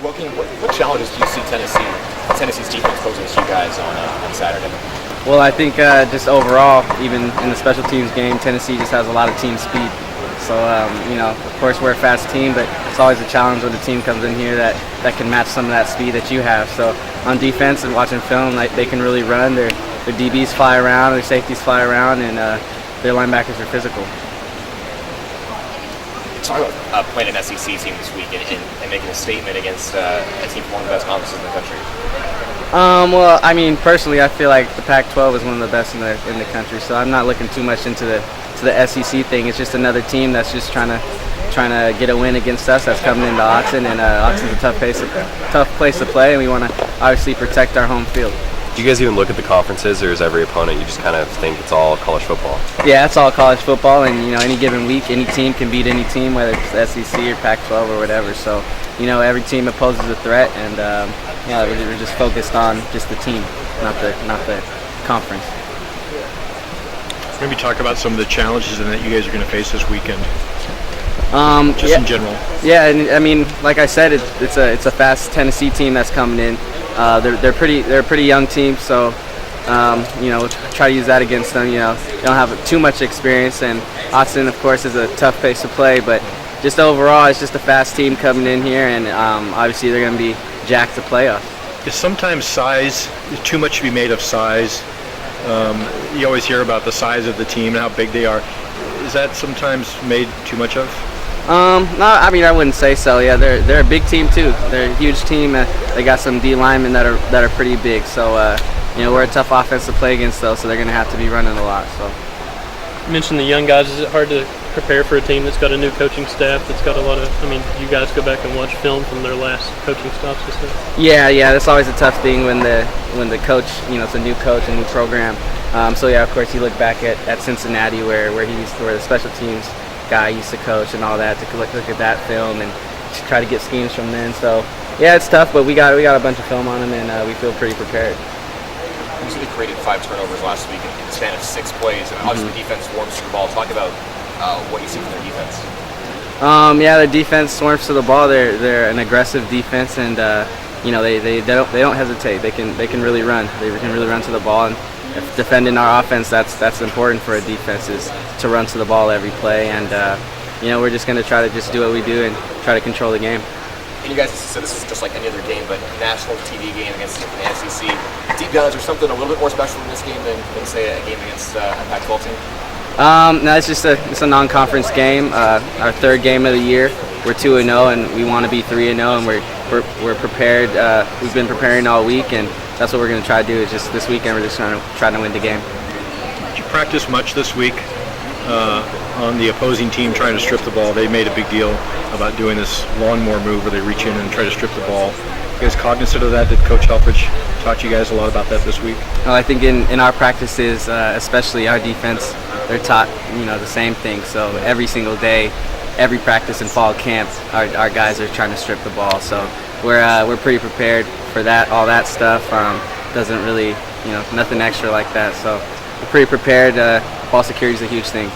What challenges do you see Tennessee's defense posing to you guys on Saturday? Well, I think just overall, even in the special teams game, Tennessee just has a lot of team speed. So, of course we're a fast team, but it's always a challenge when the team comes in here that can match some of that speed that you have. So on defense and watching film, they can really run. Their DBs fly around, their safeties fly around, and their linebackers are physical. Talk about playing an SEC team this week and making a statement against a team from one of the best conferences in the country. Well, I mean, personally, I feel like the Pac-12 is one of the best in the country, so I'm not looking too much into the SEC thing. It's just another team that's just trying to get a win against us. That's coming into Autzen, and Autzen's a tough place to play, and we want to obviously protect our home field. Do you guys even look at the conferences, or is every opponent you just kind of think it's all college football? Yeah, it's all college football, and any given week, any team can beat any team, whether it's the SEC or Pac-12 or whatever. So, every team opposes a threat, and we're just focused on just the team, not the conference. Maybe talk about some of the challenges that you guys are going to face this weekend. In general. Yeah, and I mean, like I said, it's a fast Tennessee team that's coming in. They're a pretty young team, so we'll try to use that against them. They don't have too much experience, and Autzen, of course, is a tough place to play. But just overall, it's just a fast team coming in here, and obviously they're going to be jacked to play us. Is sometimes size too much to be made of size? You always hear about the size of the team and how big they are. Is that sometimes made too much of? No, I mean, I wouldn't say so. Yeah, they're a big team too. They're a huge team. They got some D linemen that are pretty big. So we're a tough offense to play against, though. So they're going to have to be running a lot. So. You mentioned the young guys. Is it hard to prepare for a team that's got a new coaching staff? That's got a lot of. I mean, you guys go back and watch film from their last coaching stops and stuff. Yeah, that's always a tough thing when the coach, it's a new coach, a new program. So yeah, of course, you look back at Cincinnati where the special teams guy used to coach and all that, to look at that film and try to get schemes from then. So yeah, it's tough, but we got a bunch of film on them, and we feel pretty prepared. You said they created 5 turnovers last week in the span of 6 plays, and obviously the defense swarms to the ball. Talk about what you see from their defense. Their defense swarms to the ball. They're an aggressive defense, and they don't hesitate. They can really run. They can really run to the ball, and if defending our offense, that's important for a defense, is to run to the ball every play. And we're just going to try to just do what we do and try to control the game. And you guys said this is just like any other game, but national TV game against the SEC. Deep down, is there something a little bit more special in this game than say a game against a Pac-12 team? No, it's a non-conference game. Our 3rd game of the year. We're 2-0, and we want to be 3-0, and we're prepared. We've been preparing all week, and that's what we're going to try to do. Is just this weekend we're just trying to win the game. Did you practice much this week on the opposing team trying to strip the ball? They made a big deal about doing this lawnmower move where they reach in and try to strip the ball. You guys cognizant of that? Did Coach Helfrich taught you guys a lot about that this week? Well, I think in our practices, especially our defense, they're taught the same thing. So every single day, every practice in fall camp, our guys are trying to strip the ball. So we're pretty prepared for that. All that stuff doesn't really nothing extra like that. So we're pretty prepared. Ball security is a huge thing.